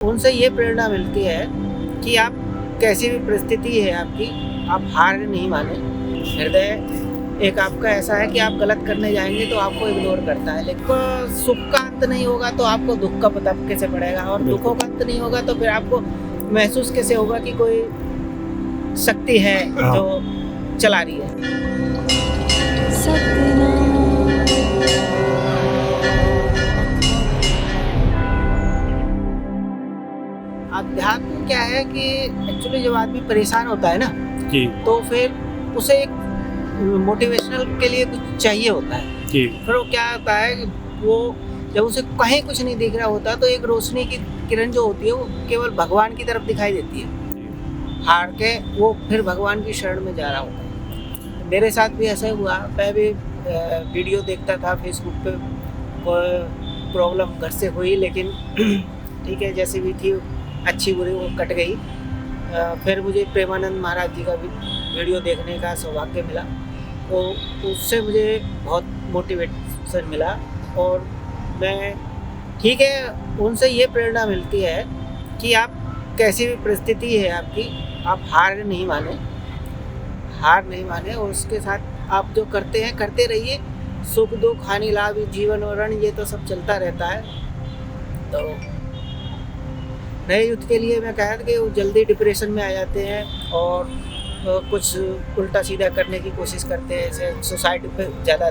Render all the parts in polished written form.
उनसे ये प्रेरणा मिलती है कि आप कैसी भी परिस्थिति है आपकी, आप हार नहीं माने। हृदय एक आपका ऐसा है कि आप गलत करने जाएंगे तो आपको इग्नोर करता है, लेकिन सुख का अंत नहीं होगा तो आपको दुख का पता कैसे पड़ेगा, और दुखों का अंत नहीं होगा तो फिर आपको महसूस कैसे होगा कि कोई शक्ति है जो चला रही है। अध्यात्म क्या है कि एक्चुअली जब आदमी परेशान होता है ना जी तो फिर उसे एक मोटिवेशनल के लिए कुछ चाहिए होता है। जी फिर वो क्या होता है कि वो जब उसे कहीं कुछ नहीं दिख रहा होता तो एक रोशनी की किरण जो होती है वो केवल भगवान की तरफ दिखाई देती है। हार के वो फिर भगवान की शरण में जा रहा होता है। मेरे साथ भी ऐसा हुआ। मैं भी वीडियो देखता था फेसबुक पे, कोई प्रॉब्लम घर से हुई, लेकिन ठीक है जैसे भी थी अच्छी बुरी वो कट गई। फिर मुझे प्रेमानंद महाराज जी का भी वीडियो देखने का सौभाग्य मिला, तो उससे मुझे बहुत मोटिवेशन मिला। और मैं ठीक है उनसे ये प्रेरणा मिलती है कि आप कैसी भी परिस्थिति है आपकी, आप हार नहीं माने और उसके साथ आप जो करते हैं करते रहिए। सुख दुख हानि लाभ जीवन और रण ये तो सब चलता रहता है। तो नए यूथ के लिए मैं कहा था कि वो जल्दी डिप्रेशन में आ जाते हैं और कुछ उल्टा सीधा करने की कोशिश करते हैं, जैसे सुसाइड पे ज़्यादा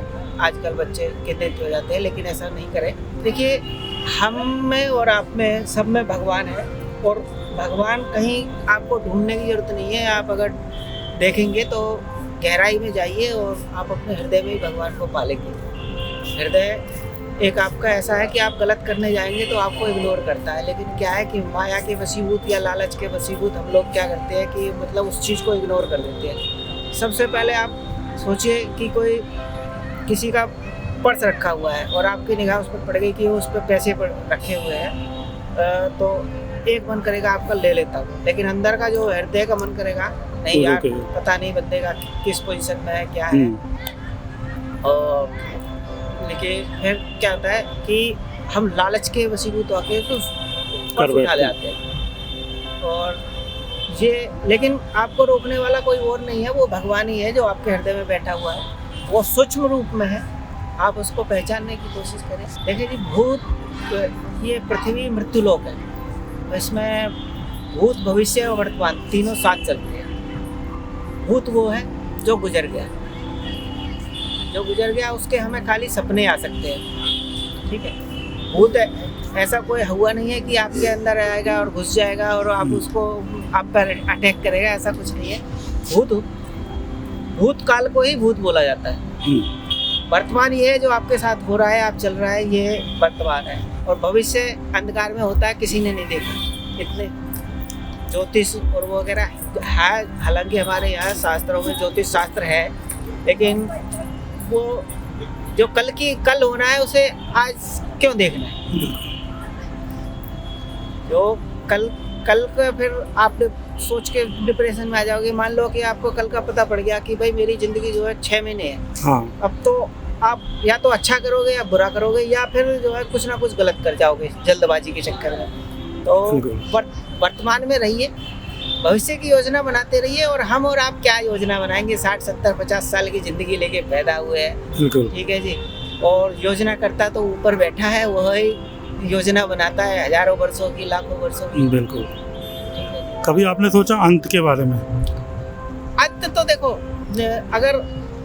आजकल बच्चे केंद्रित हो जाते हैं, लेकिन ऐसा नहीं करें। देखिए हम में और आप में सब में भगवान है, और भगवान कहीं आपको ढूंढने की ज़रूरत नहीं है। आप अगर देखेंगे तो गहराई में जाइए और आप अपने हृदय में ही भगवान को पालेंगे। हृदय एक आपका ऐसा है कि आप गलत करने जाएंगे तो आपको इग्नोर करता है, लेकिन क्या है कि माया के वशीभूत या लालच के वशीभूत हम लोग क्या करते हैं कि मतलब उस चीज़ को इग्नोर कर देते हैं। सबसे पहले आप सोचिए कि कोई किसी का पर्स रखा हुआ है और आपकी निगाह उस पर पड़ गई कि उस पर पैसे रखे हुए हैं, तो एक मन करेगा आपका ले लेता हूँ, लेकिन अंदर का जो हृदय का मन करेगा नहीं यार, पता नहीं बंदे का किस पोजीशन में है क्या है। और लेकिन फिर क्या होता है कि हम लालच के वशीभूत होकर तो पर्स उठा ले आते हैं। और ये लेकिन आपको रोकने वाला कोई और नहीं है, वो भगवान ही है जो आपके हृदय में बैठा हुआ है। वो सूक्ष्म रूप में है, आप उसको पहचानने की कोशिश करें। देखिए जी भूत ये पृथ्वी मृत्युलोक है, इसमें भूत भविष्य और वर्तमान तीनों साथ चलते हैं। भूत वो है जो गुजर गया, उसके हमें खाली सपने आ सकते हैं, ठीक है। भूत ऐसा कोई हुआ नहीं है कि आपके अंदर आएगा और घुस जाएगा और आप उसको आप पर अटैक करेगा, ऐसा कुछ नहीं है। भूतकाल को ही भूत बोला जाता है। वर्तमान ये है जो आपके साथ हो रहा है, आप चल रहा है, ये वर्तमान है। और भविष्य अंधकार में होता है, किसी ने नहीं देखा। इतने ज्योतिष और वगैरह है, हालांकि हमारे यहाँ शास्त्रों में ज्योतिष शास्त्र है, लेकिन वो जो कल होना है उसे आज क्यों देखना है। जो कल का फिर आप सोच के डिप्रेशन में आ जाओगे। मान लो कि आपको कल का पता पड़ गया कि भाई मेरी जिंदगी जो है 6 महीने है, अब तो आप या तो अच्छा करोगे या बुरा करोगे, या फिर जो है कुछ ना कुछ गलत कर जाओगे जल्दबाजी के चक्कर में। तो वर्तमान में रहिए, भविष्य की योजना बनाते रहिए। और हम और आप क्या योजना बनाएंगे, 60 70 50 साल की जिंदगी लेके पैदा हुए हैं, ठीक है जी। और योजना करता तो ऊपर बैठा है, वही योजना बनाता है हजारों वर्षों की, लाखों वर्षों की। बिल्कुल। कभी आपने सोचा अंत के बारे में? अंत तो देखो, अगर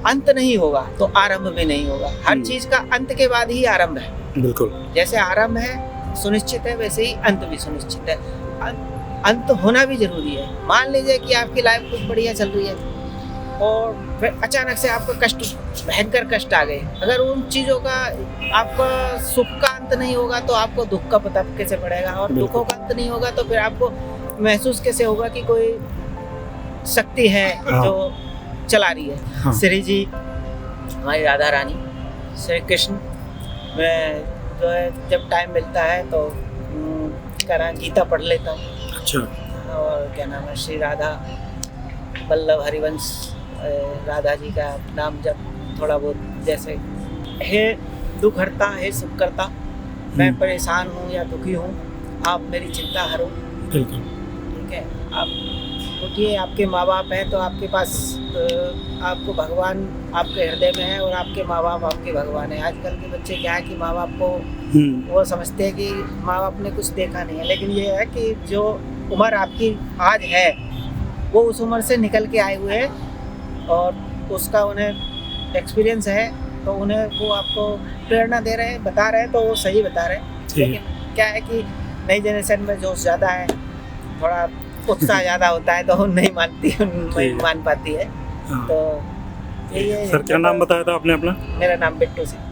अंत नहीं होगा तो आरंभ भी नहीं होगा। हर चीज का अंत के बाद ही आरंभ है। बिल्कुल। जैसे आरंभ है सुनिश्चित है, वैसे ही अंत भी सुनिश्चित है। अंत होना भी जरूरी है। मान लीजिए कि आपकी लाइफ कुछ बढ़िया चल रही है और फिर अचानक से आपका भयंकर कष्ट आ गए। अगर उन चीज़ों का आपका सुख का अंत नहीं होगा तो आपको दुख का पता कैसे पड़ेगा, और दुखों का अंत नहीं होगा तो फिर आपको महसूस कैसे होगा कि कोई शक्ति है जो चला रही है। श्री जी हमारी राधा रानी, श्री कृष्ण, मैं जो है जब टाइम मिलता है तो गीता पढ़ लेता हूँ। अच्छा। और क्या नाम है, श्री राधा वल्लभ हरिवंश, राधा जी का नाम जब थोड़ा बहुत, जैसे हे दुख हरता हे सुख करता, मैं परेशान हूँ या दुखी हूँ, आप मेरी चिंता हरो। बिल्कुल। ठीक है, आप उठिए, आपके माँ बाप हैं तो आपके पास आपको भगवान आपके हृदय में है और आपके माँ बाप आपके भगवान है। आजकल के बच्चे क्या है कि माँ बाप को वो समझते हैं कि माँ बाप ने कुछ देखा नहीं है, लेकिन ये है कि जो उम्र आपकी आज है वो उस उम्र से निकल के आए हुए हैं और उसका उन्हें एक्सपीरियंस है, तो उन्हें वो आपको प्रेरणा दे रहे हैं, बता रहे हैं, तो वो सही बता रहे हैं। ठीक है। लेकिन क्या है कि नई जनरेशन में जोश ज़्यादा है, थोड़ा उत्साह ज़्यादा होता है, तो वो नहीं मानती, नहीं मान पाती है। हाँ। तो यही है। सर क्या नाम बताया था आपने अपना? मेरा नाम बिट्टू सिंह।